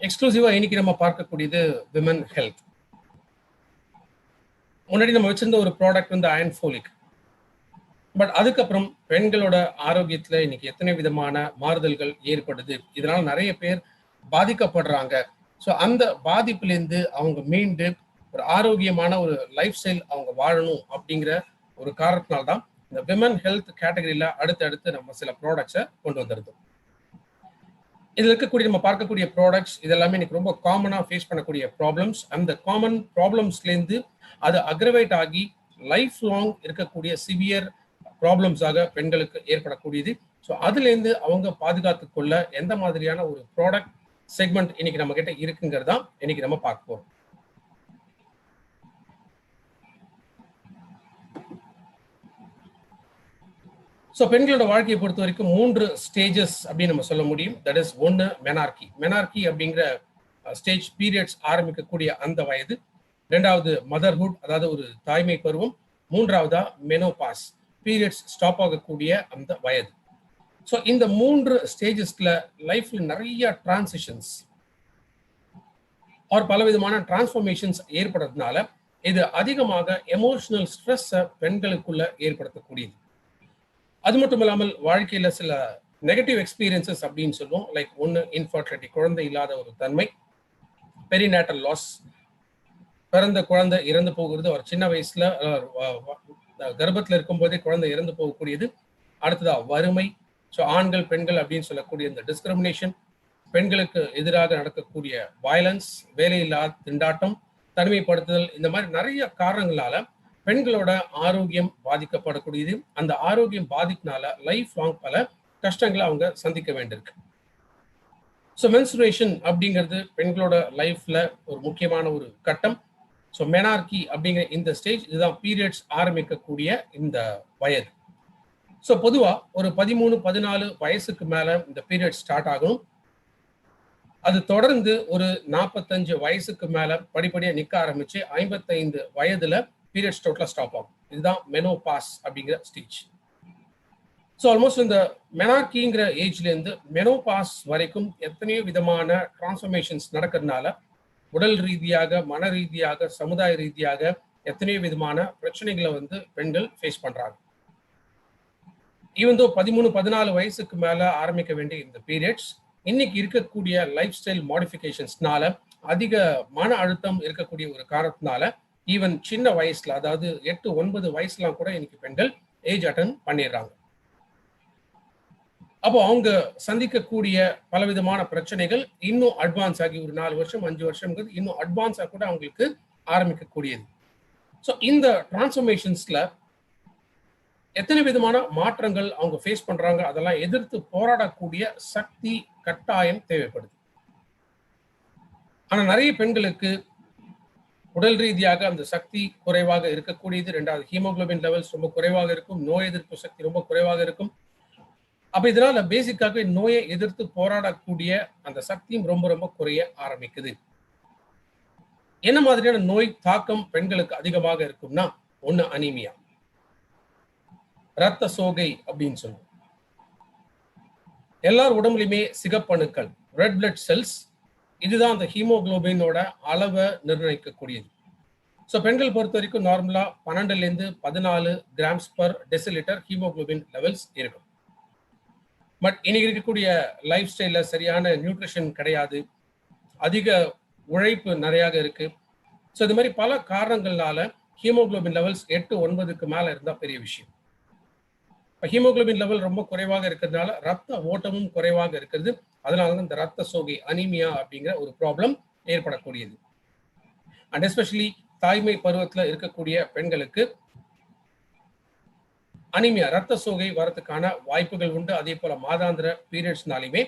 எக்ஸ்க்ளூசிவா இன்னைக்கு நம்ம பார்க்கக்கூடியது விமன் ஹெல்த். முன்னாடி நம்ம வச்சிருந்த ஒரு ப்ராடக்ட் வந்து அயன் ஃபோலிக். பட் அதுக்கப்புறம் பெண்களோட ஆரோக்கியத்துல இன்னைக்கு எத்தனை விதமான மாறுதல்கள் ஏற்படுது, இதனால நிறைய பேர் பாதிக்கப்படுறாங்க. ஸோ அந்த பாதிப்புலேருந்து அவங்க மீண்டு ஒரு ஆரோக்கியமான ஒரு லைஃப் ஸ்டைல் அவங்க வாழணும் அப்படிங்கிற ஒரு காரணத்தினால்தான் இந்த விமன் ஹெல்த் கேட்டகரியில அடுத்தடுத்து நம்ம சில ப்ராடக்ட்ஸை கொண்டு வந்துருந்தோம். இதில் இருக்கக்கூடிய நம்ம பார்க்கக்கூடிய ப்ராடக்ட்ஸ் இதெல்லாமே இன்னைக்கு ரொம்ப காமனாக ஃபேஸ் பண்ணக்கூடிய ப்ராப்ளம்ஸ். அந்த காமன் ப்ராப்ளம்ஸ்லேருந்து அது அக்ரவேட் ஆகி லைஃப் லாங் இருக்கக்கூடிய சிவியர் ப்ராப்ளம்ஸாக பெண்களுக்கு ஏற்படக்கூடியது. ஸோ அதுலேருந்து அவங்க பாதுகாத்து கொள்ள எந்த மாதிரியான ஒரு ப்ராடக்ட் செக்மெண்ட் இன்னைக்கு நம்ம கிட்ட இருக்குங்கிறது தான் இன்னைக்கு நம்ம பார்க்க போறோம். ஸோ பெண்களோட வாழ்க்கையை பொறுத்த வரைக்கும் 3 ஸ்டேஜஸ் அப்படின்னு நம்ம சொல்ல முடியும். தட் இஸ் ஒன்று மெனார்கி. மெனார்கி அப்படிங்கிற ஸ்டேஜ் பீரியட்ஸ் ஆரம்பிக்கக்கூடிய அந்த வயது. 2வது மதர்ஹுட், அதாவது ஒரு தாய்மை பருவம். 3வதா மெனோபாஸ், பீரியட்ஸ் ஸ்டாப் ஆகக்கூடிய அந்த வயது. ஸோ இந்த 3 ஸ்டேஜஸ்ல லைஃப்ல நிறைய டிரான்சிஷன்ஸ் ஆர் பலவிதமான டிரான்ஸ்ஃபர்மேஷன்ஸ் ஏற்படுறதுனால இது அதிகமாக எமோஷனல் ஸ்ட்ரெஸ்ஸை பெண்களுக்குள்ள ஏற்படுத்தக்கூடியது. அது மட்டும் இல்லாமல் வாழ்க்கையில சில நெகட்டிவ் எக்ஸ்பீரியன்சஸ் அப்படின்னு சொல்லுவோம். லைக் ஒன்று இன்ஃபர்டிலிட்டி, குழந்தை இல்லாத ஒரு தன்மை. பெரிநேட்டல் லாஸ், பிறந்த குழந்தை இறந்து போகிறது. ஒரு சின்ன வயசுல கர்ப்பத்தில் இருக்கும்போதே குழந்தை இறந்து போகக்கூடியது. அடுத்ததா வறுமை. ஸோ ஆண்கள் பெண்கள் அப்படின்னு சொல்லக்கூடிய இந்த டிஸ்கிரிமினேஷன், பெண்களுக்கு எதிராக நடக்கக்கூடிய வயலன்ஸ், வேலையில்லாத திண்டாட்டம், தனிமைப்படுத்துதல், இந்த மாதிரி நிறைய காரணங்களால பெண்களோட ஆரோக்கியம் பாதிக்கப்படக்கூடியது. அந்த ஆரோக்கியம் பாதிப்புனால லைஃப் லாங் பல கஷ்டங்களை அவங்க சந்திக்க வேண்டியிருக்கு. ஸோ மென்சுரேஷன் அப்படிங்கிறது பெண்களோட லைஃப்ல ஒரு முக்கியமான ஒரு கட்டம். ஸோ மெனார்கி அப்படிங்கிற இந்த ஸ்டேஜ் இதுதான் பீரியட்ஸ் ஆரம்பிக்கக்கூடிய இந்த வயது. ஸோ பொதுவாக ஒரு 13-14 வயசுக்கு மேல இந்த பீரியட் ஸ்டார்ட் ஆகும். அது தொடர்ந்து ஒரு 45 வயசுக்கு மேல படிப்படியாக நிற்க ஆரம்பிச்சு 55 வயதுல பீரியட்ஸ் டோட்டலாக ஸ்டாப் ஆகும். இதுதான் மெனோபாஸ் அப்படிங்கிற ஸ்டேஜ். ஸோ ஆல்மோஸ்ட் இந்த மெனார்கிங்கிற ஏஜ்லேருந்து மெனோபாஸ் வரைக்கும் எத்தனையோ விதமான டிரான்ஸ்ஃபர்மேஷன்ஸ் நடக்கிறதுனால உடல் ரீதியாக, மன ரீதியாக, சமுதாய ரீதியாக எத்தனையோ விதமான பிரச்சனைகளை வந்து பெண்கள் ஃபேஸ் பண்றாங்க. ஈவன் தோ 13-14 வயசுக்கு மேல ஆரம்பிக்க வேண்டிய இந்த பீரியட்ஸ் இன்னைக்கு இருக்கக்கூடிய லைஃப் ஸ்டைல் மாடிஃபிகேஷன்ஸ்னால அதிக மன அழுத்தம் இருக்கக்கூடிய ஒரு காரணத்தினால ஈவன் சின்ன வயசுல, அதாவது 8-9 வயசுலாம் கூட இன்னைக்கு பெண்கள் ஏஜ் அட்டன் பண்ணிடுறாங்க. அப்போ அவங்க சந்திக்கக்கூடிய பலவிதமான பிரச்சனைகள் இன்னும் அட்வான்ஸ் ஆகி ஒரு 4 வருஷம் 5 வருஷம்ங்கிறது இன்னும் அட்வான்ஸாக கூட அவங்களுக்கு ஆரம்பிக்கக்கூடியது. ஸோ இந்த டிரான்ஸ்ஃபர்மேஷன்ஸ்ல எத்தனை விதமான மாற்றங்கள் அவங்க ஃபேஸ் பண்றாங்க, அதெல்லாம் எதிர்த்து போராடக்கூடிய சக்தி கட்டாயம் தேவைப்படுது. ஆனா நிறைய பெண்களுக்கு உடல் ரீதியாக அந்த சக்தி குறைவாக இருக்கக்கூடியது. 2வது ஹீமோகுளோபின் லெவல்ஸ் ரொம்ப குறைவாக இருக்கும். நோய் எதிர்ப்பு சக்தி ரொம்ப குறைவாக இருக்கும். அப்ப இதனால பேசிக்காக நோயை எதிர்த்து போராடக்கூடிய அந்த சக்தியும் ரொம்ப ரொம்ப குறைய ஆரம்பிக்குது. என்ன மாதிரியான நோய் தாக்கம் பெண்களுக்கு அதிகமாக இருக்கும்னா, ஒண்ணு அனீமியா, இரத்த சோகை அப்படின்னு சொல்லுவோம். எல்லார் உடம்புலையுமே சிகப்பணுக்கள், ரெட் பிளட் செல்ஸ், இதுதான் அந்த ஹீமோகுளோபினோட அளவை நிர்ணயிக்கக்கூடியது. ஸோ பெண்கள் பொறுத்த வரைக்கும் நார்மலா 12லேருந்து 14 grams per decilitre haemoglobin levels இருக்கும். பட் இன்னைக்கு இருக்கக்கூடிய லைஃப் ஸ்டைல சரியான நியூட்ரிஷன் கிடையாது, அதிக உழைப்பு நிறைய இருக்கு. ஸோ இது மாதிரி பல காரணங்களால ஹீமோகுளோபின் லெவல்ஸ் 8-9க்கு மேல இருந்தா பெரிய விஷயம். இப்போ ஹீமோகுளோபின் லெவல் ரொம்ப குறைவாக இருக்கிறதுனால ரத்த ஓட்டமும் குறைவாக இருக்கிறது. அதனால தான் இந்த ரத்த சோகை, அனீமியா அப்படிங்கிற ஒரு ப்ராப்ளம் ஏற்படக்கூடியது. அண்ட் எஸ்பெஷலி தாய்மை பருவத்தில் இருக்கக்கூடிய பெண்களுக்கு அனீமியா, ரத்த சோகை வரதுக்கான வாய்ப்புகள் உண்டு. அதே போல மாதாந்திர பீரியட்ஸ்னாலுமே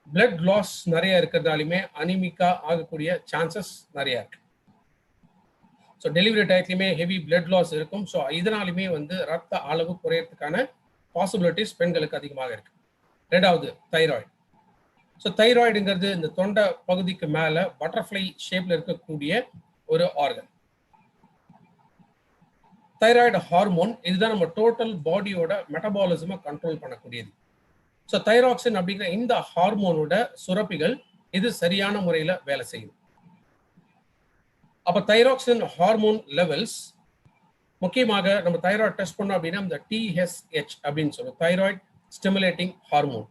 பிளட் லாஸ் நிறைய இருக்கிறதுனாலுமே அனீமிக்கா ஆகக்கூடிய சான்சஸ் நிறைய இருக்கு. ஸோ டெலிவரி டயத்துலையுமே ஹெவி பிளட் லாஸ் இருக்கும். ஸோ இதனாலுமே வந்து ரத்த அளவு குறையறதுக்கான பாசிபிலிட்டிஸ் பெண்களுக்கு அதிகமாக இருக்கு. 2வது தைராய்டு. ஸோ தைராய்டுங்கிறது இந்த தொண்டை பகுதிக்கு மேல பட்டர்ஃப்ளை ஷேப்ல இருக்கக்கூடிய ஒரு ஆர்கன். தைராய்டு ஹார்மோன் இதுதான் நம்ம டோட்டல் பாடியோட மெட்டபாலிசமை கண்ட்ரோல் பண்ணக்கூடியது. ஸோ தைராக்சின் அப்படிங்கிற இந்த ஹார்மோனோட சுரப்பிகள் இது சரியான முறையில வேலை செய்யும். அப்ப தைராக்சின் ஹார்மோன் லெவல்ஸ் முக்கியமாக நம்ம தைராய்டு டெஸ்ட் பண்ணோம் அப்படின்னா இந்த TSH அப்படின்னு சொல்லுவோம், தைராய்டு ஸ்டிமுலேட்டிங் ஹார்மோன்.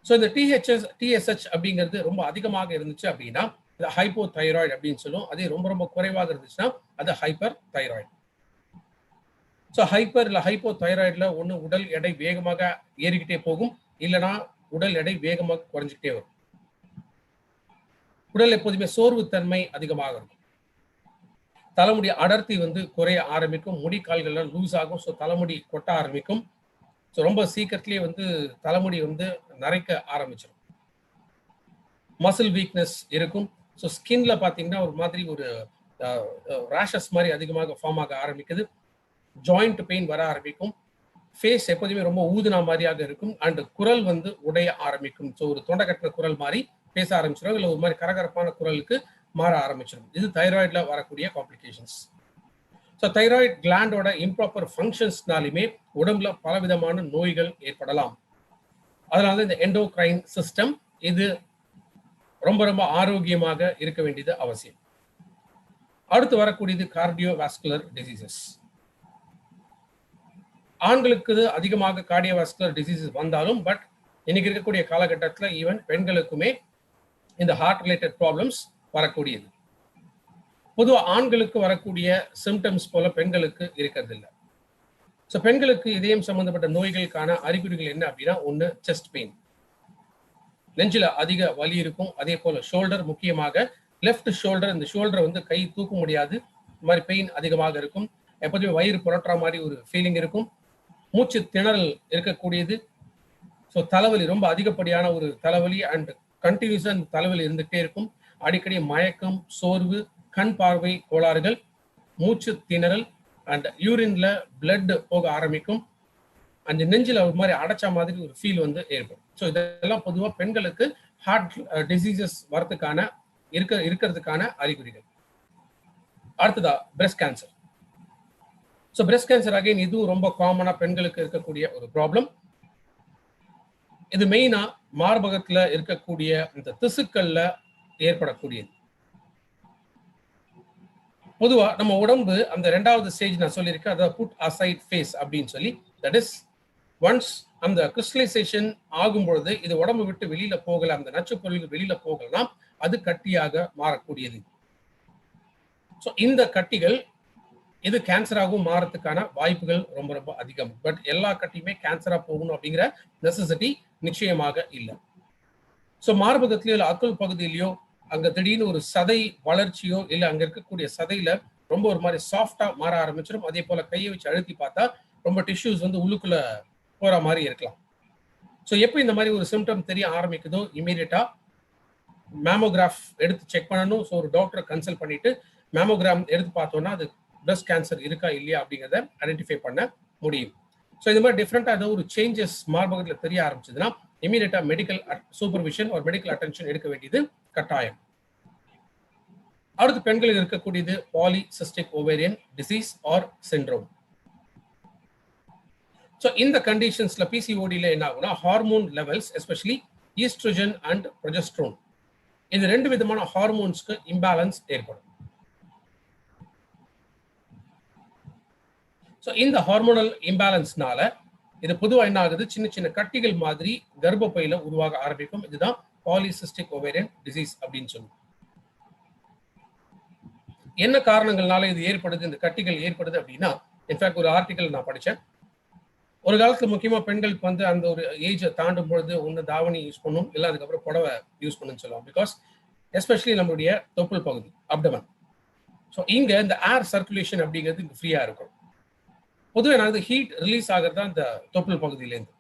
ஸோ இந்த TSH அப்படிங்கிறது ரொம்ப அதிகமாக இருந்துச்சு அப்படின்னா இது ஹைப்போ தைராய்டு அப்படின்னு சொல்லுவோம். அதே ரொம்ப ரொம்ப குறைவாக இருந்துச்சுன்னா அது ஹைப்பர் தைராய்டு. ஸோ ஹைப்பர் இல்லை ஹைப்போ தைராய்டுல ஒன்று உடல் எடை வேகமாக ஏறிக்கிட்டே போகும், இல்லைனா உடல் எடை வேகமாக குறைஞ்சிக்கிட்டே வரும். உடல் எப்போதுமே சோர்வுத்தன்மை அதிகமாக இருக்கும். தலைமுடி அடர்த்தி குறைய ஆரம்பிக்கும், முடி கால்கள்லாம் லூஸ் ஆகும். ஸோ தலைமுடி கொட்ட ஆரம்பிக்கும். ஸோ ரொம்ப சீக்கிரத்திலேயே தலைமுடி நரைக்க ஆரம்பிச்சிடும். மசில் வீக்னஸ் இருக்கும். ஸோ ஸ்கின்ல பார்த்தீங்கன்னா ஒரு மாதிரி ஒரு ரேஷஸ் மாதிரி அதிகமாக ஃபார்ம் ஆக ஆரம்பிக்குது. ஜாயிண்ட் பெயின் வர ஆரம்பிக்கும். ஃபேஸ் எப்போதுமே ரொம்ப ஊதுனா மாதிரியாக இருக்கும். அண்ட் குரல் உடைய ஆரம்பிக்கும். ஸோ ஒரு தொண்டை கட்டின குரல் மாதிரி பேச ஆரம்பிச்சிடும், இல்லை ஒரு மாதிரி கரகரப்பான குரலுக்கு மாற ஆரம்பிச்சிடும். இது தைராய்டுல வரக்கூடிய காம்ப்ளிகேஷன்ஸ். ஸோ தைராய்டு கிளாண்டோட இம்ப்ராப்பர் ஃபங்க்ஷன்ஸ்னாலுமே உடம்புல பலவிதமான நோய்கள் ஏற்படலாம். அதனால இந்த எண்டோக்ரைன் சிஸ்டம் இது ரொம்ப ரொம்ப ஆரோக்கியமாக இருக்க வேண்டியது அவசியம். அடுத்து வரக்கூடியது கார்டியோவாஸ்குலர் டிசீசஸ். ஆண்களுக்கு அதிகமாக கார்டியோவாஸ்குலர் டிசீசஸ் வந்தாலும் பட் இன்னைக்கு இருக்கக்கூடிய காலகட்டத்தில் ஈவன் பெண்களுக்குமே இந்த ஹார்ட் ரிலேட்டட் ப்ராப்ளம்ஸ் வரக்கூடியது. பொதுவாக ஆண்களுக்கு வரக்கூடிய சிம்டம்ஸ் போல பெண்களுக்கு இருக்கிறது இல்லை. ஸோ பெண்களுக்கு இதயம் சம்பந்தப்பட்ட நோய்களுக்கான அறிகுறிகள் என்ன அப்படின்னா, ஒன்று செஸ்ட் பெயின், நெஞ்சில் அதிக வலி இருக்கும். அதே போல ஷோல்டர், முக்கியமாக லெஃப்ட் ஷோல்டர், இந்த ஷோல்டர் கை தூக்க முடியாது, இந்த மாதிரி பெயின் அதிகமாக இருக்கும். எப்போதுமே வயிறு புரட்டுற மாதிரி ஒரு ஃபீலிங் இருக்கும். மூச்சு திணறல் இருக்கக்கூடியது. ஸோ தலைவலி, ரொம்ப அதிகப்படியான ஒரு தலைவலி அண்ட் கண்டினியூஸாக இந்த தலைவலி இருந்துகிட்டே இருக்கும். அடிக்கடி மயக்கம், சோர்வு, கண் பார்வை கோளாறுகள், மூச்சு திணறல் அண்ட் யூரின்ல பிளட் போக ஆரம்பிக்கும். அந்த நெஞ்சில் ஒரு மாதிரி அடைச்ச மாதிரி ஒரு ஃபீல் ஏற்படும். ஸோ இதெல்லாம் பொதுவாக பெண்களுக்கு ஹார்ட் டிசீசஸ் வரதுக்கான இருக்கிறதுக்கான அறிகுறிகள். அடுத்ததா breast cancer. So breast cancer again இதுவும் ரொம்ப காமனா பெண்களுக்கு இருக்கக்கூடிய ஒரு ப்ராப்ளம். இது மெயினா மார்பகத்துல இருக்கக்கூடிய இந்த திசுக்கள்ல ஏற்படக்கூடியது. பொதுவா நம்ம உடம்பு அந்த 2வது ஸ்டேஜ் நான் சொல்லியிருக்கேன், அதாவது புட் அசைட் ஃபேஸ் அப்படின்னு சொல்லி. தட் இஸ் ஒன்ஸ் அந்த கிறிஸ்டலைசேஷன் ஆகும் பொழுது இது உடம்பு விட்டு வெளியில போகல, அந்த நச்சு பொருள்கள் வெளியில போகலாம், அது கட்டியாக மாறக்கூடியது. ஸோ இந்த கட்டிகள் இது கேன்சராகவும் மாறதுக்கான வாய்ப்புகள் ரொம்ப ரொம்ப அதிகம். பட் எல்லா கட்டியுமே கேன்சரா போகணும் அப்படிங்கிற நெசசிட்டி நிச்சயமாக இல்லை. ஸோ மார்பகத்திலயோ இல்லை அக்குள் பகுதியிலையோ அங்க திடீர்னு ஒரு சதை வளர்ச்சியோ இல்லை அங்க இருக்கக்கூடிய சதையில ரொம்ப ஒரு மாதிரி சாஃப்டா மாற ஆரம்பிச்சிடும். அதே போல கையை வச்சு அழுத்தி பார்த்தா ரொம்ப டிஷ்யூஸ் உள்ளுக்குள்ள போற மாதிரி இருக்கலாம். ஸோ எப்போ இந்த மாதிரி ஒரு சிம்டம் தெரிய ஆரம்பிக்குதோ இமீடியட்டா மேமோகிராஃப் எடுத்து செக் பண்ணணும். ஸோ ஒரு டாக்டரை கன்சல்ட் பண்ணிட்டு மேமோகிராம் எடுத்து பார்த்தோம்னா அது பிரஸ்ட் கேன்சர் இருக்கா இல்லையா அப்படிங்கிறத ஐடென்டிஃபை பண்ண முடியும். ஸோ இந்த மாதிரி டிஃப்ரெண்டா ஏதோ ஒரு சேஞ்சஸ் மார்பகத்தில் தெரிய ஆரம்பிச்சதுன்னா இமீடியட்டா மெடிக்கல் சூப்பர்விஷன் ஒரு மெடிக்கல் அட்டென்ஷன் எடுக்க வேண்டியது கட்டாயம். அடுத்து பெண்களில் இருக்கக்கூடியது polycystic ovarian disease or syndrome. So இந்த கண்டிஷன்ஸ்ல பிசிஓடியில் என்ன ஆகும்னா hormone levels especially estrogen and progesterone, இந்த 2 விதமான ஹார்மோன்ஸ்க்கு இம்பேலன்ஸ் ஏற்படும். ஸோ இந்த ஹார்மோனல் இம்பேலன்ஸ்னால இது பொதுவாக என்ன ஆகுது, சின்ன சின்ன கட்டிகள் மாதிரி கர்ப்பப்பையில உருவாக ஆரம்பிக்கும். இதுதான் பாலிசிஸ்டிக் ஓவேரியன் டிசீஸ் அப்படின்னு சொல்லுவோம். என்ன காரணங்கள்னால இது ஏற்படுது, இந்த கட்டிகள் ஏற்படுது அப்படின்னா, இன்ஃபேக்ட் ஒரு ஆர்டிகல் நான் படித்தேன். ஒரு காலத்துல முக்கியமா பெண்களுக்கு அந்த ஒரு ஏஜை தாண்டும் பொழுது ஒன்று தாவணி யூஸ் பண்ணும், இல்லை அதுக்கப்புறம் புடவை யூஸ் பண்ணுன்னு சொல்லுவோம். பிகாஸ் எஸ்பெஷலி நம்மளுடைய தொப்புள் பகுதி அப்டமன், ஸோ இங்க இந்த ஏர் சர்க்குலேஷன் அப்படிங்கிறது இங்க ஃப்ரீயா இருக்கும். பொதுவாக நான் ஹீட் ரிலீஸ் ஆகிறது தான் இந்த தொப்புள் பகுதியிலேருந்து.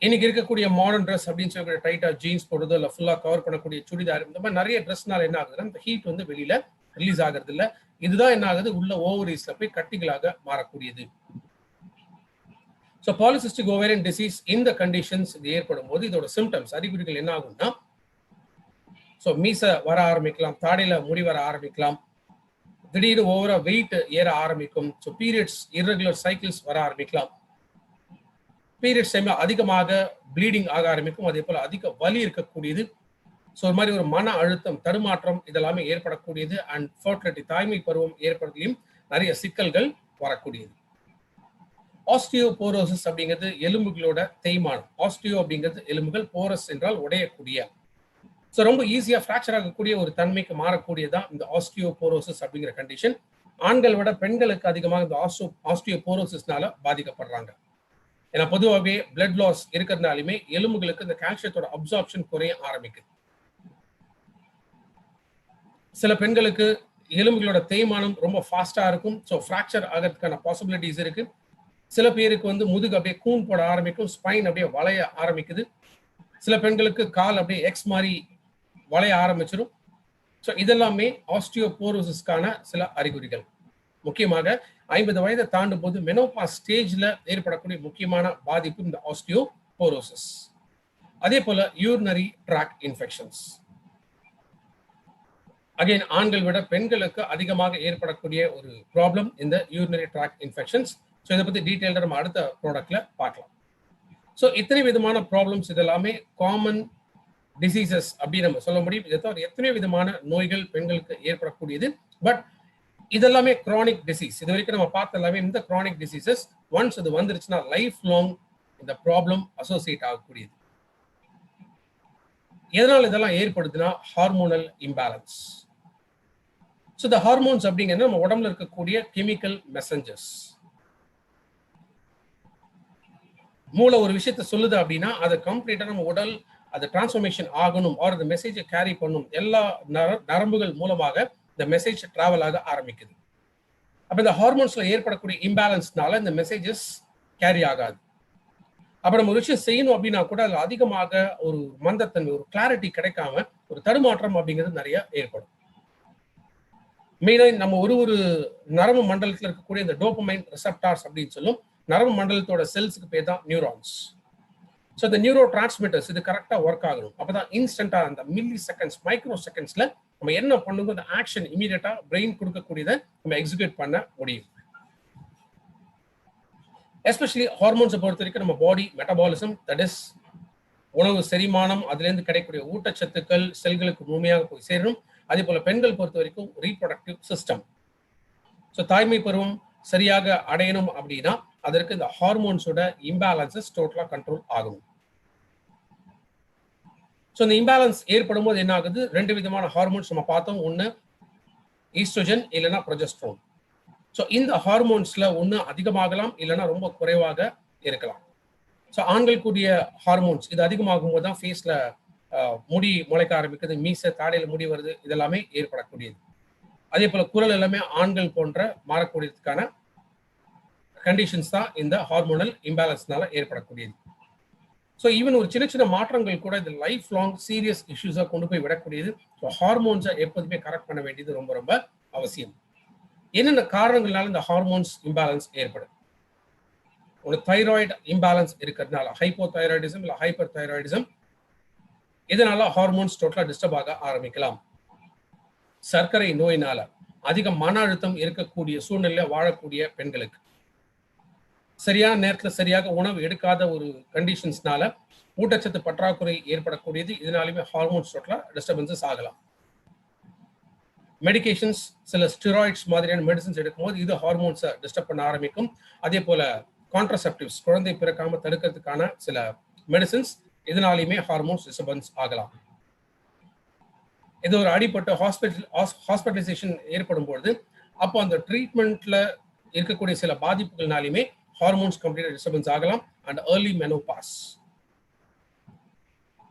இன்னைக்கு இருக்கக்கூடிய மாடர்ன் ட்ரெஸ் அப்படின்னு சொல்லக்கூடிய டைட்டா ஜீன்ஸ் போடுறதோ இல்லை ஃபுல்லாக கவர் பண்ணக்கூடிய சுடிதார், இந்த மாதிரி நிறைய ட்ரெஸ்னால என்ன ஆகுதுன்னா இந்த ஹீட் வெளியில ரிலீஸ் ஆகிறது இல்லை. இதுதான் என்ன ஆகுது, உள்ள ஓவரீஸ்ல போய் கட்டிகளாக மாறக்கூடியது. ஸோ பாலிசிஸ்டிக் ஓவேரியன் டிசீஸ் இந்த கண்டிஷன்ஸ் இது ஏற்படும் போது இதோட சிம்டம்ஸ் அறிகுறிகள் என்ன ஆகும்னா, ஸோ மீசை வர ஆரம்பிக்கலாம், தாடையில முடி வர ஆரம்பிக்கலாம், திடீர்னு ஓவரா வெயிட் ஏற ஆரம்பிக்கும். ஸோ பீரியட்ஸ் இர்ரெகுலர் சைக்கிள்ஸ் வர ஆரம்பிக்கலாம். பீரியட்ஸ் டைம்ல அதிகமாக ப்ளீடிங் ஆக ஆரம்பிக்கும். அதே போல அதிக வலி இருக்கக்கூடியது. ஸோ ஒரு மாதிரி ஒரு மன அழுத்தம், தடுமாற்றம் இதெல்லாமே ஏற்படக்கூடியது. அண்ட் ஃபர்டிலிட்டி, தாய்மை பருவம் ஏற்படுத்தியும் நிறைய சிக்கல்கள் வரக்கூடியது. ஆஸ்டியோபோரோசிஸ் அப்படிங்கிறது எலும்புகளோட தேய்மானம். ஆஸ்டியோ அப்படிங்கிறது எலும்புகள், போரஸ் என்றால் உடையக்கூடிய. ஸோ ரொம்ப ஈஸியா ஃப்ராக்சர் ஆகக்கூடிய ஒரு தன்மைக்கு மாறக்கூடியதான் இந்த ஆஸ்டியோபோரோசிஸ் அப்படிங்கிற கண்டிஷன். ஆண்கள் விட பெண்களுக்கு அதிகமாக இந்த ஆஸ்டியோபோரோசிஸ்னால பாதிக்கப்படுறாங்க. ஏன்னா பொதுவாகவே பிளட் லாஸ் இருக்கிறதுனாலுமே எலும்புகளுக்கு இந்த கால்சியத்தோட அப்சார்ப்ஷன் குறைய ஆரம்பிக்குது. சில பெண்களுக்கு எலும்புகளோட தேய்மானம் ரொம்ப ஃபாஸ்டா இருக்கும். ஸோ ஃப்ராக்சர் ஆகிறதுக்கான பாசிபிலிட்டிஸ் இருக்கு. சில பேருக்கு வந்து முதுகு அப்படியே கூன் போட ஆரம்பிக்கும், ஸ்பைன் அப்படியே வளைய ஆரம்பிக்குது. சில பெண்களுக்கு கால் அப்படியே எக்ஸ் மாதிரி வளைய ஆரம்பிச்சிடும். ஸோ இதெல்லாமே ஆஸ்டியோபோரோசிஸ்க்கான சில அறிகுறிகள். முக்கியமாக 50 வயதை தாண்டும் போது மெனோபாஸ் ஸ்டேஜ்ல ஏற்படக்கூடிய முக்கியமான பாதிப்பு இந்த ஆஸ்டியோபோரோசிஸ். அதே போல யூரினரி ட்ராக் இன்ஃபெக்ஷன்ஸ். அகைன் ஆண்கள் விட பெண்களுக்கு அதிகமாக ஏற்படக்கூடிய ஒரு ப்ராப்ளம் இந்த யூரினரி ட்ராக் இன்ஃபெக்ஷன்ஸ். ஸோ இதை பத்தி டீட்டெயில்டா நம்ம அடுத்த ப்ராடக்ட்ல பார்க்கலாம். ஸோ இத்தனை விதமான ப்ராப்ளம்ஸ் இதெல்லாமே காமன் டிசீசஸ் அப்படின்னு நம்ம சொல்ல முடியும். இதை தவிர எத்தனை விதமான நோய்கள் பெண்களுக்கு ஏற்படக்கூடியது. பட் இதெல்லாமே கிரானிக் டிசீஸ். இது வரைக்கும் நம்ம பார்த்த எல்லாமே இந்த கிரானிக் டிசீசஸ் ஒன்ஸ் அது வந்துருச்சுன்னா லைஃப் லாங் இந்த ப்ராப்ளம் அசோசியேட் ஆகக்கூடியது. எதனால் இதெல்லாம் ஏற்படுதுன்னா ஹார்மோனல் இம்பேலன்ஸ். ஸோ இந்த ஹார்மோன்ஸ் அப்படிங்கிறது நம்ம உடம்புல இருக்கக்கூடிய கெமிக்கல் மெசஞ்சர்ஸ். மூளை ஒரு விஷயத்த சொல்லுது அப்படின்னா அதை கம்ப்ளீட்டா நம்ம உடல் அது டிரான்ஸ்ஃபர்மேஷன் ஆகணும், ஆர் அந்த மெசேஜை கேரி பண்ணும். எல்லா நரம்புகள் மூலமாக இந்த மெசேஜ் டிராவல் ஆக ஆரம்பிக்குது. அப்ப இந்த ஹார்மோன்ஸ்ல ஏற்படக்கூடிய இம்பேலன்ஸ்னால இந்த மெசேஜஸ் கேரி ஆகாது. அப்ப நம்ம ஒரு விஷயம் செய்யணும் அப்படின்னா கூட அதுல அதிகமாக ஒரு மந்தத்தன்மை, ஒரு கிளாரிட்டி கிடைக்காம ஒரு தடுமாற்றம் அப்படிங்கிறது நிறைய ஏற்படும். மெயினா நம்ம ஒரு நரம்பு மண்டலத்தில் இருக்கக்கூடிய இந்த டோபமைன் ரிசெப்டார்ஸ் அப்படின்னு சொல்லும் நரம்பு மண்டலத்தோட செல்ஸுக்கு பேர் தான் நியூரான்ஸ். ஸோ இந்த நியூரோ டிரான்ஸ்மிட்டர்ஸ் இது கரெக்டா ஒர்க் ஆகணும். அப்பதான் இன்ஸ்டன்டா அந்த மில்லி செகண்ட்ஸ், மைக்ரோ செகண்ட்ஸ்ல நம்ம என்ன பண்ணுங்க அந்த ஆக்ஷன் இமீடியட்டா பிரெயின் கொடுக்கக்கூடியதை நம்ம எக்ஸிக்யூட் பண்ண முடியும். எஸ்பெஷலி ஹார்மோன்ஸை பொறுத்த வரைக்கும் நம்ம பாடி மெட்டபாலிசம், தட் இஸ் உணவு செரிமானம், அதுல இருந்து கிடைக்கக்கூடிய ஊட்டச்சத்துக்கள் செல்களுக்கு முழுமையாக போய் சேரணும். அதே போல பெண்கள் பொறுத்த வரைக்கும் ரீப்ரொடக்டிவ் சிஸ்டம். ஸோ தாய்மை பருவம் சரியாக அடையணும் அப்படின்னா அதற்கு இந்த ஹார்மோன்ஸோட இம்பேலன்சஸ் டோட்டலா கண்ட்ரோல் ஆகணும். ஸோ இந்த இம்பேலன்ஸ் ஏற்படும் போது என்ன ஆகுது? 2 விதமான ஹார்மோன்ஸ் நம்ம பார்த்தோம். ஒன்று ஈஸ்ட்ரோஜன் இல்லைன்னா ப்ரொஜெஸ்ட்ரோன். ஸோ இந்த ஹார்மோன்ஸ்ல ஒன்று அதிகமாகலாம் இல்லைன்னா ரொம்ப குறைவாக இருக்கலாம். ஸோ ஆண்கள் கூடிய ஹார்மோன்ஸ் இது அதிகமாகும் போது தான் ஃபேஸ்ல முடி முளைக்க ஆரம்பிக்குது, மீசை தாடையில முடி வருது, இதெல்லாமே ஏற்படக்கூடியது. அதே போல குரல் எல்லாமே ஆண்கள் போன்ற மாறக்கூடியதுக்கான கண்டிஷன்ஸ் தான் இந்த ஹார்மோனல் இம்பேலன்ஸ்னால ஏற்படக்கூடியது. ஸோ ஈவன் ஒரு சின்ன சின்ன மாற்றங்கள் கூட இது லைஃப் லாங் சீரியஸ் இஷ்யூஸாக கொண்டு போய் விடக்கூடியது. ஸோ ஹார்மோன்ஸை எப்போதுமே கரெக்ட் பண்ண வேண்டியது ரொம்ப ரொம்ப அவசியம். என்னென்ன காரணங்கள்னால இந்த ஹார்மோன்ஸ் இம்பேலன்ஸ் ஏற்படும்? ஒரு தைராய்டு இம்பேலன்ஸ் இருக்கிறதுனால ஹைப்போதைராய்டிசம் இல்லை ஹைப்பர் தைராய்டிசம், இதனால ஹார்மோன்ஸ் டோட்டலா டிஸ்டர்ப் ஆக ஆரம்பிக்கலாம். சர்க்கரை நோயினால அதிக மன அழுத்தம் இருக்கக்கூடிய சூழ்நிலையில வாழக்கூடிய பெண்களுக்கு சரியான நேரத்தில் சரியாக உணவு எடுக்காத ஒரு கண்டிஷன்ஸ்னால ஊட்டச்சத்து பற்றாக்குறை ஏற்படக்கூடியது. இதனாலுமே ஹார்மோன்ஸ் டோட்டலா டிஸ்டர்பன்சஸ் ஆகலாம். மெடிகேஷன்ஸ், சில ஸ்டெராய்ட்ஸ் மாதிரியான மெடிசன்ஸ் எடுக்கும்போது இது ஹார்மோன்ஸை டிஸ்டர்ப் பண்ண ஆரம்பிக்கும். அதே போல கான்ட்ரசெப்டிவ்ஸ், குழந்தை பிறக்காம தடுக்கிறதுக்கான சில மெடிசன்ஸ், இதனாலுமே ஹார்மோன்ஸ் டிஸ்டர்பன்ஸ் ஆகலாம். இது ஒரு அடிப்பட்ட ஹாஸ்பிட்டலைசேஷன் ஏற்படும் பொழுது அப்போ அந்த ட்ரீட்மெண்ட்ல இருக்கக்கூடிய சில பாதிப்புகள்னாலுமே ஹார்மோன்ஸ் கம்ப்ளீட்டா டிஸ்டர்பன்ஸ் ஆகலாம். அண்ட் ஏர்லி மெனோபாஸ்,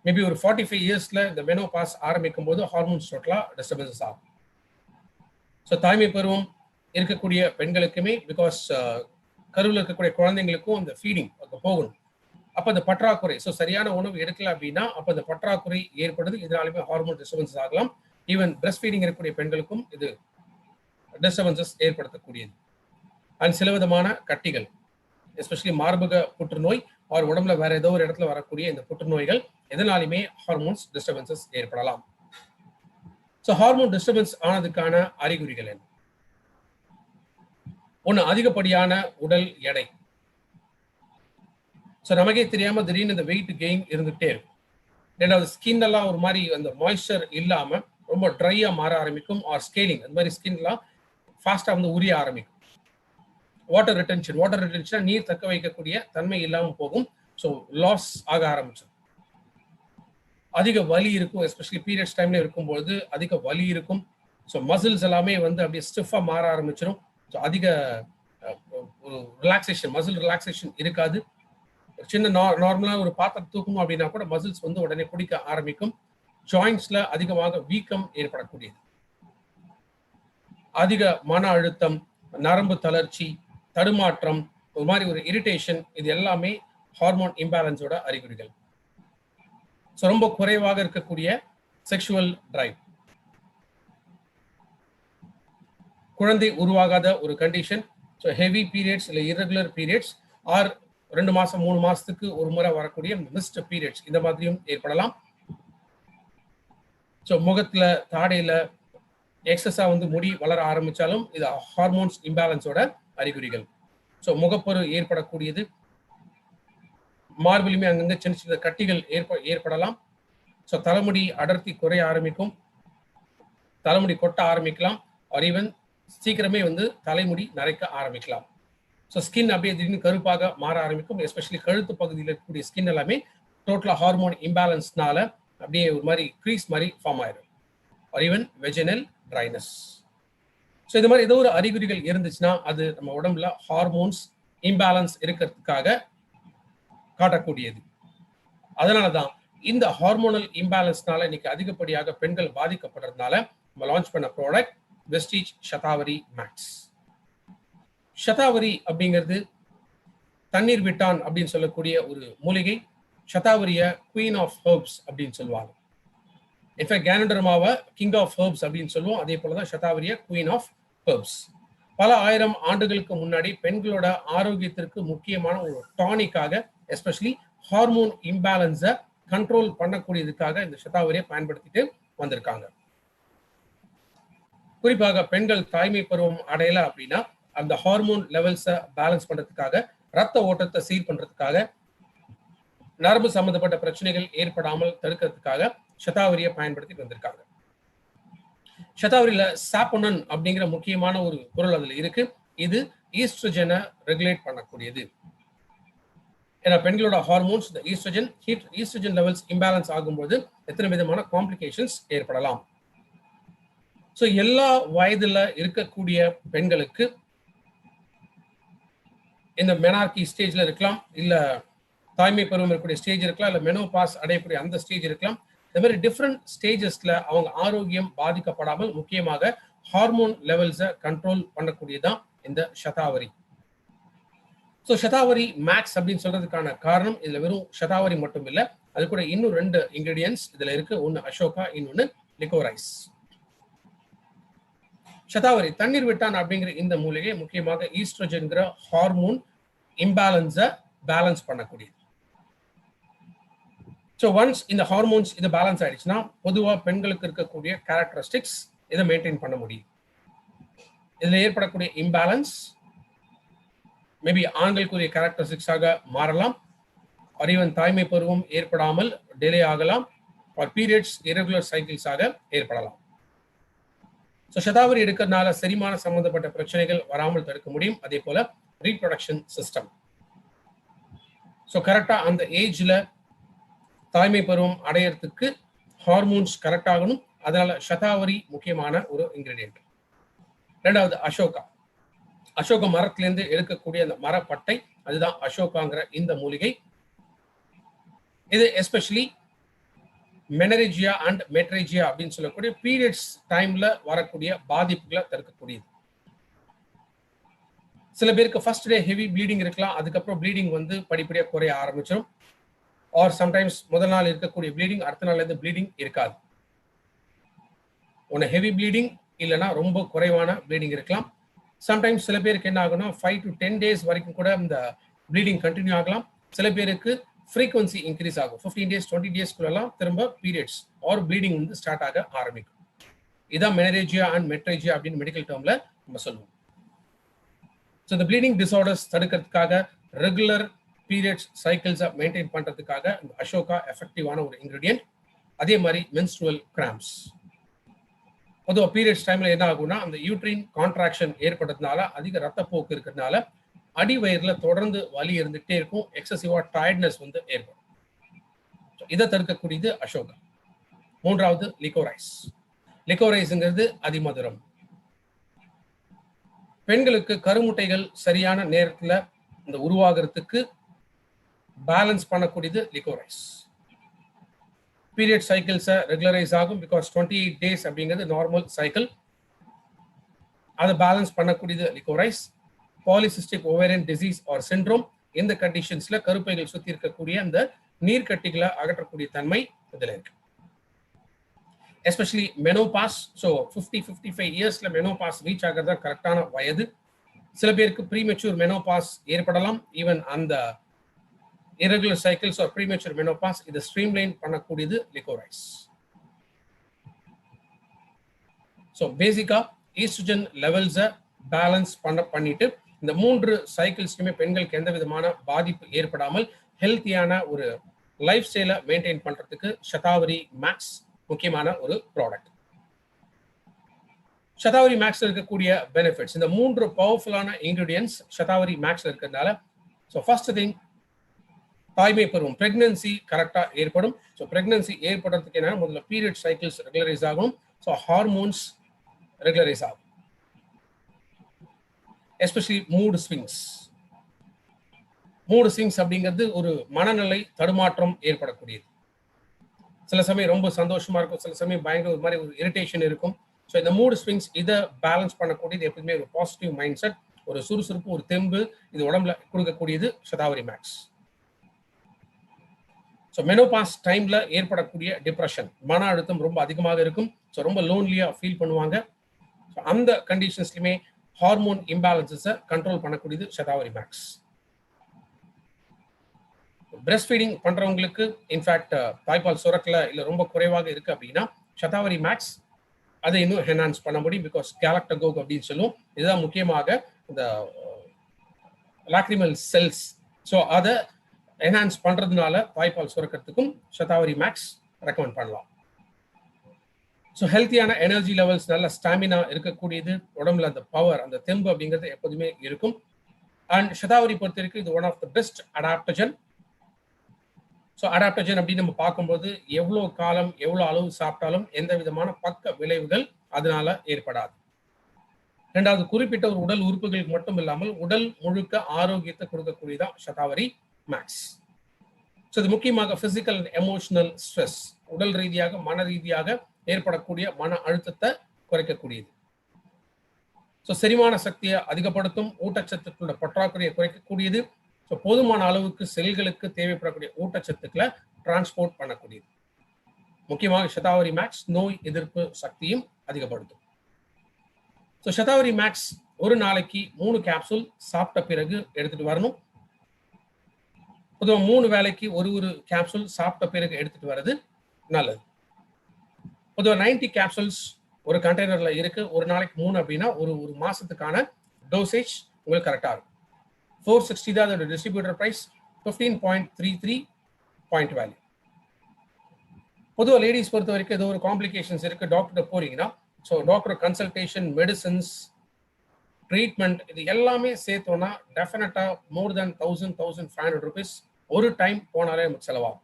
மேபி ஒரு 45 இயர்ஸ்ல இந்த மெனோபாஸ் ஆரம்பிக்கும் போது ஹார்மோன்ஸ் டோட்டலா டிஸ்டர்பன்சஸ் ஆகும். ஸோ தாய்மை பருவம் இருக்கக்கூடிய பெண்களுக்குமே பிகாஸ் கருவில் இருக்கக்கூடிய குழந்தைங்களுக்கும் அந்த ஃபீடிங் போகணும். அப்போ அந்த பற்றாக்குறை, ஸோ சரியான உணவு எடுக்கல அப்படின்னா அப்போ அந்த பற்றாக்குறை ஏற்படுது. இதனாலுமே ஹார்மோன் டிஸ்டர்பன்சஸ் ஆகலாம். ஈவன் பிரஸ்ட் ஃபீடிங் இருக்கக்கூடிய பெண்களுக்கும் இது டிஸ்டர்பன்சஸ் ஏற்படுத்தக்கூடியது. அண்ட் சில விதமான கட்டிகள், எஸ்பெஷலி மார்பக புற்றுநோய் அவர் உடம்புல வேற ஏதோ ஒரு இடத்துல வரக்கூடிய இந்த புற்றுநோய்கள், எதனாலுமே ஹார்மோன்ஸ் டிஸ்டர்பன்சஸ் ஏற்படலாம். ஸோ ஹார்மோன் டிஸ்டர்பன்ஸ் ஆனதுக்கான அறிகுறிகள் என்ன? ஒன்று அதிகப்படியான உடல் எடை. ஸோ நமக்கே தெரியாம திடீர்னு இந்த வெயிட் கெயின் இருந்துகிட்டே இருக்கும். ரெண்டாவது ஸ்கின் எல்லாம் ஒரு மாதிரி அந்த மாய்ஸ்சர் இல்லாம ரொம்ப ட்ரையா மாற ஆரம்பிக்கும். ஆர் ஸ்கேலிங் அந்த மாதிரி ஸ்கின்லாம் ஃபாஸ்டா வந்து உரிய ஆரம்பிக்கும். வாட்டர் ரிட்டென்ஷன் நீர் தக்க வைக்கக்கூடிய தன்மை இல்லாமல் போகும். ஸோ லாஸ் ஆக ஆரம்பிச்சிடும். அதிக வலி இருக்கும், எஸ்பெஷலி பீரியட்ஸ் டைம்ல இருக்கும்போது அதிக வலி இருக்கும். ஸோ மசில்ஸ் எல்லாமே வந்து அப்படியே ஸ்டிஃபா மாற ஆரம்பிச்சிடும். ஸோ அதிக மசில் ரிலாக்ஸேஷன் இருக்காது. சின்ன நார்மலா ஒரு பாத்திரம் தூக்கணும் அப்படின்னா கூட மசில்ஸ் வந்து உடனே பிடிக்க ஆரம்பிக்கும். ஜாயிண்ட்ஸ்ல அதிகமாக வீக்கம் ஏற்படக்கூடியது. அதிக மன அழுத்தம், நரம்பு தளர்ச்சி, தடுமாற்றம், ஒரு மாதிரி ஒரு இரிட்டேஷன், இது எல்லாமே ஹார்மோன் இம்பேலன்ஸோட அறிகுறிகள். ஸோ ரொம்ப குறைவாக இருக்கக்கூடிய செக்ஷுவல் டிரைவ், குழந்தை உருவாகாத ஒரு கண்டிஷன். ஸோ ஹெவி பீரியட்ஸ் இல்லை இரெகுலர் பீரியட்ஸ், ஆர் 2 மாசம் 3 மாசத்துக்கு ஒரு முறை வரக்கூடிய மிஸ்ட் பீரியட்ஸ், இந்த மாதிரியும் ஏற்படலாம். ஸோ முகத்துல தாடையில எக்ஸஸா வந்து முடி வளர ஆரம்பிச்சாலும் இது ஹார்மோன்ஸ் இம்பேலன்ஸோட அறிகுறிகள். ஸோ முகப்பரு ஏற்படக்கூடியது, மார்பிலுமே அங்கங்க சின்ன சின்ன கட்டிகள் ஏற்படலாம். ஸோ தலைமுடி அடர்த்தி குறைய ஆரம்பிக்கும், தலைமுடி கொட்ட ஆரம்பிக்கலாம், ஆர் ஈவன் சீக்கிரமே வந்து தலைமுடி நரைக்க ஆரம்பிக்கலாம். ஸோ ஸ்கின் அப்படியே திடீர்னு கருப்பாக மாற ஆரம்பிக்கும். எஸ்பெஷலி கழுத்து பகுதியில் இருக்கக்கூடிய ஸ்கின் எல்லாமே டோட்டலா ஹார்மோன் இம்பேலன்ஸ்னால அப்படியே ஒரு மாதிரி க்ரீஸ் மாதிரி ஃபார்ம் ஆயிடும். R even vaginal dryness. So இது மாதிரி ஏதோ ஒரு அறிகுறிகள் இருந்துச்சுன்னா அது நம்ம உடம்புல ஹார்மோன்ஸ் இம்பேலன்ஸ் இருக்கிறதுக்காக காட்டக்கூடியது. அதனாலதான் இந்த ஹார்மோனல் இம்பேலன்ஸ்னால இன்னைக்கு அதிகப்படியாக பெண்கள் பாதிக்கப்படுறதுனால நம்ம லான்ச் பண்ண product Vestige Shatavari max. Shatavari அப்படிங்கிறது தண்ணீர் விட்டான் அப்படின்னு சொல்லக்கூடிய ஒரு மூலிகை. ஷதாவரிய குவீன் ஆஃப் ஹெர்ப்ஸ் அப்படின்னு சொல்லுவாங்க. இன்ஃபேக்ட் கேனடர்மாவை கிங் ஆஃப் ஹெர்ப்ஸ் அப்படின்னு சொல்லுவோம். அதே போலதான் ஷதாவரிய குவீன் ஆஃப் ஹெர்ப்ஸ். பல ஆயிரம் ஆண்டுகளுக்கு முன்னாடி பெண்களோட ஆரோக்கியத்திற்கு முக்கியமான ஒரு டானிக்காக, எஸ்பெஷலி ஹார்மோன் இம்பேலன்ஸை கண்ட்ரோல் பண்ணக்கூடியதுக்காக இந்த ஷதாவரியை பயன்படுத்திட்டு வந்திருக்காங்க. குறிப்பாக பெண்கள் தாய்மை பருவம் அடையல அப்படின்னா அந்த ஹார்மோன் லெவல்ஸை பேலன்ஸ் பண்றதுக்காக, ரத்த ஓட்டத்தை சீர் பண்றதுக்காக, நரம்பு சம்பந்தப்பட்ட பிரச்சனைகள் ஏற்படாமல் தடுக்கிறதுக்காக ஷதாவரியை பயன்படுத்தி வந்திருக்காங்க. ஷதாவரியில சாப்போனன் அப்படிங்கிற முக்கியமான ஒரு பொருள் அதுல இருக்கு. இது ஈஸ்ட்ரோஜனை ரெகுலேட் பண்ணக்கூடியது. ஏன்னா பெண்களோட ஹார்மோன்ஸ் ஈஸ்ட்ரோஜன் லெவல்ஸ் இம்பேலன்ஸ் ஆகும்போது எத்தனை விதமான காம்ப்ளிகேஷன்ஸ் ஏற்படலாம். ஸோ எல்லா வயதுல இருக்கக்கூடிய பெண்களுக்கு இந்த மெனார்கி ஸ்டேஜ்ல இருக்கலாம், இல்ல தாய்மை பருவம் இருக்கக்கூடிய ஸ்டேஜ் இருக்கலாம், இல்ல மெனோபாஸ் அடையக்கூடிய அந்த ஸ்டேஜ் இருக்கலாம். இந்த மாதிரி டிஃப்ரெண்ட் ஸ்டேஜஸ்ல அவங்க ஆரோக்கியம் பாதிக்கப்படாமல் முக்கியமாக ஹார்மோன் லெவல்ஸை கண்ட்ரோல் பண்ணக்கூடியதான் இந்த ஷதாவரி. ஸோ ஷதாவரி மேக்ஸ் அப்படின்னு சொல்றதுக்கான காரணம் இதுல வெறும் ஷதாவரி மட்டும் இல்லை, அது கூட இன்னும் 2 இன்கிரீடியன்ஸ் இதுல இருக்கு. ஒன்னு அசோகா, இன்னொன்னு லிகோரைஸ். ஷதாவரி தண்ணீர் விட்டான் அப்படிங்கிற இந்த மூலிகை முக்கியமாக ஈஸ்ட்ரோஜன்கிற ஹார்மோன் இம்பேலன்ஸை பேலன்ஸ் பண்ணக்கூடியது. ஸோ ஒன்ஸ் இந்த ஹார்மோன்ஸ் இது பேலன்ஸ் ஆயிடுச்சுன்னா பொதுவாக பெண்களுக்கு இருக்கக்கூடிய கேரக்டரிஸ்டிக்ஸ் இதை மெயின்டைன் பண்ண முடியும். இதுல ஏற்படக்கூடிய இம்பேலன்ஸ் மேபி ஆண்களுக்குரிய கேரக்டரிஸ்டிக்ஸாக மாறலாம், ஈவன் தாய்மை பருவம் ஏற்படாமல் டிலே ஆகலாம், பீரியட்ஸ் இரெகுலர் சைக்கிள்ஸாக ஏற்படலாம். ஸோ ஷதாவரி எடுக்கிறதுனால செரிமான சம்பந்தப்பட்ட பிரச்சனைகள் வராமல் தடுக்க முடியும். அதே போல ரீப்ரொடக்ஷன் சிஸ்டம். ஸோ கரெக்டா அந்த ஏஜ்ல தாய்மை பருவம் அடையறதுக்கு ஹார்மோன்ஸ் கரெக்ட் ஆகணும். அதனால ஷதாவரி முக்கியமான ஒரு இன்கிரீடியன்ட். 2வது அசோகா. அசோக மரத்திலிருந்து எடுக்கக்கூடிய அந்த மரப்பட்டை, அதுதான் அசோகாங்கிற இந்த மூலிகை. இது எஸ்பெஷலி மெனரேஜியா அண்ட் மெட்ரேஜியா அப்படின்னு சொல்லக்கூடிய பீரியட்ஸ் டைம்ல வரக்கூடிய பாதிப்புகளை தடுக்கக்கூடியது. சில பேருக்கு ஃபர்ஸ்ட் டே ஹெவி ப்ளீடிங் இருக்கலாம், அதுக்கப்புறம் ப்ளீடிங் வந்து படிப்படியாக குறைய ஆரம்பிச்சிடும். ஆர் சம்டைம்ஸ் முதல் நாள் இருக்கக்கூடிய ப்ளீடிங் அடுத்த நாள்ல இருந்து ப்ளீடிங் இருக்காது. ஒன்று ஹெவி ப்ளீடிங் இல்லைன்னா ரொம்ப குறைவான ப்ளீடிங் இருக்கலாம். சம்டைம்ஸ் சில பேருக்கு என்ன ஆகும்னா 5 to 10 days வரைக்கும் கூட இந்த ப்ளீடிங் கண்டினியூ ஆகலாம். சில பேருக்கு ஃப்ரீக்வன்சி இன்க்ரீஸ் ஆகும். 15 days 20 daysக்குள்ளெல்லாம் திரும்ப பீரியட்ஸ் ஆர் ப்ளீடிங் வந்து ஸ்டார்ட் ஆக ஆரம்பிக்கும். இதான் மெனரேஜியா அண்ட் மெட்ரேஜியா அப்படின்னு மெடிக்கல் டேர்ம்ல நம்ம சொல்லுவோம். ஸோ இந்த ப்ளீடிங் டிசார்டர்ஸ் தடுக்கிறதுக்காக ரெகுலர் பீரியட்ஸ் சைக்கிள்ஸை மெயின்டைன் பண்றதுக்காக இந்த அசோகா எஃபெக்டிவான ஒரு இன்கிரீடியன்ட். அதே மாதிரி மென்ஸ்ட்ருவல் கிராம்ப்ஸ். பொதுவாக பீரியட்ஸ் டைம்ல என்ன ஆகும்னா அந்த யூட்ரின் கான்ட்ராக்ஷன் ஏற்படுறதுனால அதிக ரத்தப்போக்கு இருக்கிறதுனால அடி வயிறுல தொடர்ந்து வலி இருந்துகிட்டே இருக்கும். எக்ஸசிவா டயர்ட்னஸ் வந்து ஏற்படும். இதை தடுக்கக்கூடியது அசோகா. மூன்றாவது லிகோரைஸ். லிகோரைஸ்ங்கிறது அதிமதுரம். பெண்களுக்கு கருமுட்டைகள் சரியான நேரத்தில் இந்த உருவாகிறதுக்கு பேலன்ஸ் பண்ணக்கூடியது லிகோரைஸ். பீரியட் சைக்கிள்ஸை ரெகுலரைஸ் ஆகும். பிகாஸ் 28 டேஸ் அப்படிங்கிறது நார்மல் சைக்கிள். அதை பேலன்ஸ் பண்ணக்கூடியது liquorice. Polycystic ovarian disease or syndrome, இந்த கண்டிஷன்ஸ்ல கருப்பைகள் சுத்தி இருக்கக்கூடிய அந்த நீர்க்கட்டிகளை அகற்றக்கூடிய தன்மை இதில் இருக்கு. Especially menopause. ஸோ 50-55 இயர்ஸ்ல மெனோபாஸ் ரீச் ஆகிறது தான் கரெக்டான வயது. சில பேருக்கு ப்ரீமெச்சூர் மெனோபாஸ் ஏற்படலாம். ஈவன் அந்த irregular cycles or premature menopause, இதை ஸ்ட்ரீம்லைன் பண்ணக்கூடியது லிகோரைஸ். ஸோ பேசிக்கா ஈஸ்ட்ரோஜன் லெவல்ஸை பேலன்ஸ் பண்ணிட்டு இந்த 3 சைக்கிள்ஸ்க்குமே பெண்களுக்கு எந்த விதமான பாதிப்பு ஏற்படாமல் ஹெல்த்தியான ஒரு லைஃப் ஸ்டைலை மெயின்டைன் பண்றதுக்கு சதாவரி மேக்ஸ் முக்கியமான ஒரு ப்ராடக்ட். சதாவரி மேக்ஸ்ல இருக்கக்கூடிய பெனிஃபிட்ஸ், இந்த 3 பவர்ஃபுல்லான இன்கிரீடியன்ஸ் சதாவரி மேக்ஸ்ல இருக்கிறதுனால, ஸோ ஃபர்ஸ்ட் திங் தாய்மை பருவம், பிரெக்னன்சி கரெக்டா ஏற்படும். ஸோ பிரெக்னன்சி ஏற்படுறதுக்கு என்ன, முதல்ல பீரியட் சைக்கிள்ஸ் ரெகுலரைஸ் ஆகும். ஸோ ஹார்மோன்ஸ் ரெகுலரைஸ் ஆகும். Especially mood swings. Mood swings அப்படிங்கிறது ஒரு மனநிலை தடுமாற்றம் ஏற்படக்கூடியது. சில சமயம் ரொம்ப சந்தோஷமா இருக்கும், சில சமயம் பயங்கர ஒரு மாதிரி ஒரு இரிட்டேஷன் இருக்கும். ஸோ இந்த மூட் ஸ்விங்ஸ் இதை பேலன்ஸ் பண்ணக்கூடியது எப்பவுமே ஒரு பாசிட்டிவ் மைண்ட் செட், ஒரு சுறுசுறுப்பு, ஒரு தெம்பு இது உடம்புல கொடுக்கக்கூடியது சதாவரி மேக்ஸ். ஸோ மெனோபாஸ் டைம்ல ஏற்படக்கூடிய டிப்ரெஷன், மன அழுத்தம் ரொம்ப அதிகமாக இருக்கும். ஸோ ரொம்ப லோன்லியா ஃபீல் பண்ணுவாங்க. ஸோ அந்த கண்டிஷன்ஸ்லையுமே ஹார்மோன் இம்பேலன்சஸை கண்ட்ரோல் பண்ணக்கூடியது சதாவரி மேக்ஸ். பிரெஸ்ட் ஃபீடிங் பண்றவங்களுக்கு இன்ஃபேக்ட் தாய்ப்பால் சுரக்கல இல்லை ரொம்ப குறைவாக இருக்கு அப்படின்னா சதாவரி மேக்ஸ் அதை இன்னும் என்ஹான்ஸ் பண்ண முடியும். பிகாஸ் கேலக்டகோக் அப்படின்னு சொல்லுவோம். இதுதான் முக்கியமாக இந்த லாக்ரிமல் செல்ஸ். ஸோ அதை என்ஹான்ஸ் பண்றதுனால தாய்ப்பால் சுரக்கிறதுக்கும் சதாவரி மேக்ஸ் ரெக்கமெண்ட் பண்ணலாம். ஸோ ஹெல்த்தியான எனர்ஜி லெவல்ஸ், நல்ல ஸ்டாமினா இருக்கக்கூடியது, உடம்புல அந்த பவர், அந்த தெம்பு அப்படிங்கிறது எப்போதுமே இருக்கும். அண்ட் சதாவரி பொறுத்த வரைக்கும் இது one of the best adaptogen. So adaptogen அப்படின்னு நம்ம பார்க்கும்போது எவ்வளோ காலம் எவ்வளோ அளவு சாப்பிட்டாலும் எந்த விதமான பக்க விளைவுகள் அதனால ஏற்படாது. ரெண்டாவது, குறிப்பிட்ட ஒரு உடல் உறுப்புகளுக்கு மட்டும் இல்லாமல் உடல் முழுக்க ஆரோக்கியத்தை கொடுக்கக்கூடியதான் சதாவரி மேக்ஸ். ஸோ இது முக்கியமாக பிசிக்கல் அண்ட் எமோஷனல் ஸ்ட்ரெஸ், உடல் ரீதியாக மன ரீதியாக ஏற்படக்கூடிய மன அழுத்தத்தை குறைக்கக்கூடியது. ஸோ செரிமான சக்தியை அதிகப்படுத்தும், ஊட்டச்சத்துக்களோட பற்றாக்குறையை குறைக்கக்கூடியது. ஸோ போதுமான அளவுக்கு செல்களுக்கு தேவைப்படக்கூடிய ஊட்டச்சத்துக்களை டிரான்ஸ்போர்ட் பண்ணக்கூடியது. முக்கியமாக சதாவரி மேக்ஸ் நோய் எதிர்ப்பு சக்தியும் அதிகப்படுத்தும். ஸோ சதாவரி மேக்ஸ் ஒரு நாளைக்கு 3 கேப்சூல் சாப்பிட்ட பிறகு எடுத்துட்டு வரணும். பொதுவாக 3 வேளைக்கு ஒரு கேப்சூல் சாப்பிட்ட பிறகு எடுத்துட்டு வர்றது நல்லது. பொதுவாக 90 கேப்சூல்ஸ் ஒரு கண்டெய்னர்ல இருக்கு. ஒரு நாளைக்கு 3 அப்படின்னா ஒரு மாசத்துக்கான டோசேஜ் உங்களுக்கு கரெக்டா இருக்கும். 460 தான் அதோட டிஸ்ட்ரிபியூட்டர் பிரைஸ். 15.33 point value. பொதுவாக லேடிஸ் பொறுத்த வரைக்கும் ஏதோ ஒரு காம்ப்ளிகேஷன்ஸ் இருக்கு, டாக்டர் போறீங்கன்னா so doctor consultation, medicines, treatment இது எல்லாமே சேர்த்தோம்னா டெஃபினட்டா மோர் தென் 1,500 ருபீஸ் ஒரு டைம் போனாலே நமக்கு செலவாகும்.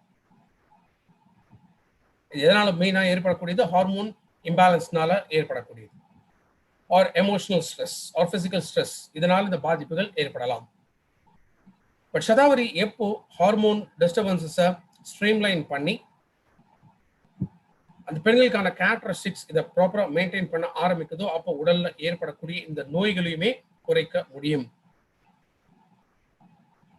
இதனால மெயினா ஏற்படக்கூடியது ஹார்மோன் இம்பேலன்ஸ்னால ஏற்படக்கூடியது, or emotional stress or physical stress, இதனால இந்த பாதிப்புகள் ஏற்படலாம். பட் சதாவரி எப்போ ஹார்மோன் டிஸ்டர்பன்சஸை ஸ்ட்ரீம்லைன் பண்ணி அந்த பெண்களுக்கான கேரக்டரிஸ்டிக்ஸ் இதை ப்ராப்பரா மெயின்டைன் பண்ண ஆரம்பிக்குதோ அப்போ உடல்ல ஏற்படக்கூடிய இந்த நோய்களையுமே குறைக்க முடியும்.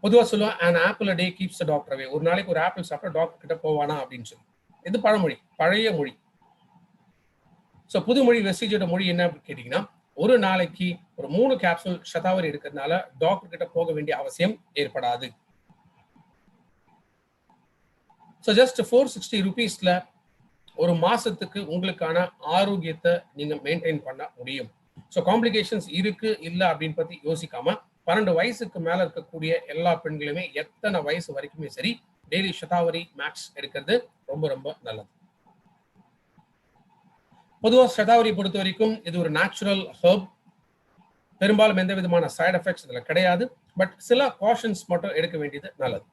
பொதுவாக சொல்லுவோம், an apple a day keeps the doctor away. ஒரு நாளைக்கு ஒரு ஆப்பிள் சாப்பிட்டா டாக்டர் கிட்ட போவானா அப்படின்னு சொல்லி. இது பழமொழி, பழைய மொழி. ஸோ புது மொழி, வெஸ்டிஜோட மொழி என்ன கேட்டீங்கன்னா, ஒரு நாளைக்கு ஒரு 3 கேப்சூல் சதாவரி இருக்கிறதுனால டாக்டர் கிட்ட போக வேண்டிய அவசியம் ஏற்படாது. ஸோ ஜஸ்ட் 460 ருபீஸ்ல ஒரு மாசத்துக்கு உங்களுக்கான ஆரோக்கியத்தை நீங்க மெயின்டைன் பண்ண முடியும். ஸோ காம்ப்ளிகேஷன்ஸ் இருக்கு இல்ல அப்படின்னு பத்தி யோசிக்காம 12 வயசுக்கு மேல இருக்கக்கூடிய எல்லா பெண்களுமே எத்தனை வயசு வரைக்குமே சரி டெய்லி சதாவரி மேக்ஸ் எடுக்கிறது ரொம்ப ரொம்ப நல்லது. பொதுவாக சதாவரி பொறுத்த வரைக்கும் இது ஒரு நேச்சுரல் ஹெர்ப். பெரும்பாலும் எந்த விதமான சைடு எஃபெக்ட்ஸ் இதுல கிடையாது. பட் சில காஷன்ஸ் மட்டும் எடுக்க வேண்டியது நல்லது.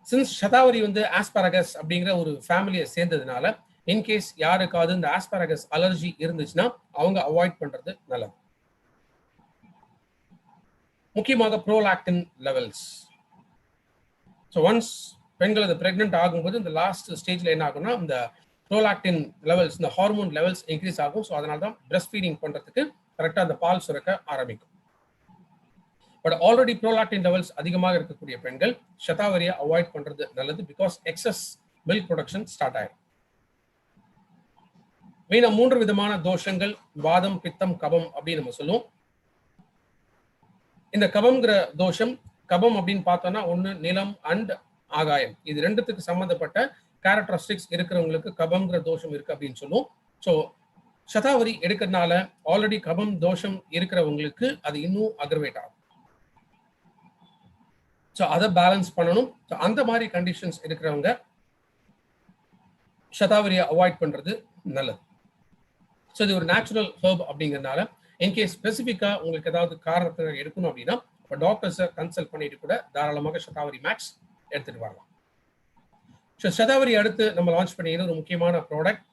சின்ஸ் சதாவரி வந்து ஆஸ்பாரகஸ் அப்படிங்கிற ஒரு ஃபேமிலியை சேர்ந்ததுனால இன்கேஸ் யாருக்காவது இந்த ஆஸ்பாரகஸ் அலர்ஜி இருந்துச்சுன்னா அவங்க அவாய்ட் பண்றது நல்லது. முக்கியமாக ப்ரோலாக்டின் லெவல்ஸ். ஸோ ஒன்ஸ் பெண்கள் அது பிரெக்னென்ட் ஆகும்போது இந்த லாஸ்ட் ஸ்டேஜ்ல என்ன ஆகும்னா இந்த ப்ரோலாக்டின் லெவல்ஸ், இந்த ஹார்மோன் லெவல்ஸ் இன்க்ரீஸ் ஆகும். ஸோ அதனால தான் பிரஸ்ட் ஃபீடிங் பண்றதுக்கு கரெக்டாக அந்த பால் சுரக்க ஆரம்பிக்கும். பட் ஆல்ரெடி ப்ரோலாக்டின் லெவல்ஸ் அதிகமாக இருக்கக்கூடிய பெண்கள் சதாவரியை அவாய்ட் பண்றது நல்லது. Because excess milk production start ஆயிடும். மெயினா 3 விதமான தோஷங்கள் வாதம், பித்தம், கபம் அப்படின்னு நம்ம சொல்லுவோம். இந்த கபம்ங்கிற தோஷம், கபம் அப்படின்னு பார்த்தோம்னா ஒண்ணு நிலம் அண்ட் ஆகாயம், இது ரெண்டுத்துக்கு சம்பந்தப்பட்ட கேரக்டரிஸ்டிக்ஸ் இருக்கிறவங்களுக்கு கபம்ங்கிற தோஷம் இருக்கு அப்படின்னு சொல்லுவோம். ஸோ சதாவரி எடுக்கிறதுனால ஆல்ரெடி கபம் தோஷம் இருக்கிறவங்களுக்கு அது இன்னும் அக்ரவேட் ஆகும். ஸோ அதை பேலன்ஸ் பண்ணணும். ஸோ அந்த மாதிரி கண்டிஷன்ஸ் இருக்கிறவங்க சதாவரியை அவாய்ட் பண்றது நல்லது. ஸோ இது ஒரு நேச்சுரல் ஹெர்ப் அப்படிங்கிறதுனால இன்கேஸ் ஸ்பெசிஃபிக்கா உங்களுக்கு ஏதாவது காரணத்தை எடுக்கணும் அப்படின்னா டாக்டர்ஸை கன்சல்ட் பண்ணிட்டு கூட தாராளமாக சதாவரி மேக்ஸ் எடுத்துட்டு வரலாம். ஸோ சதாவரி அடுத்து நம்ம லான்ச் பண்ணிக்கிற ஒரு முக்கியமான ப்ராடக்ட்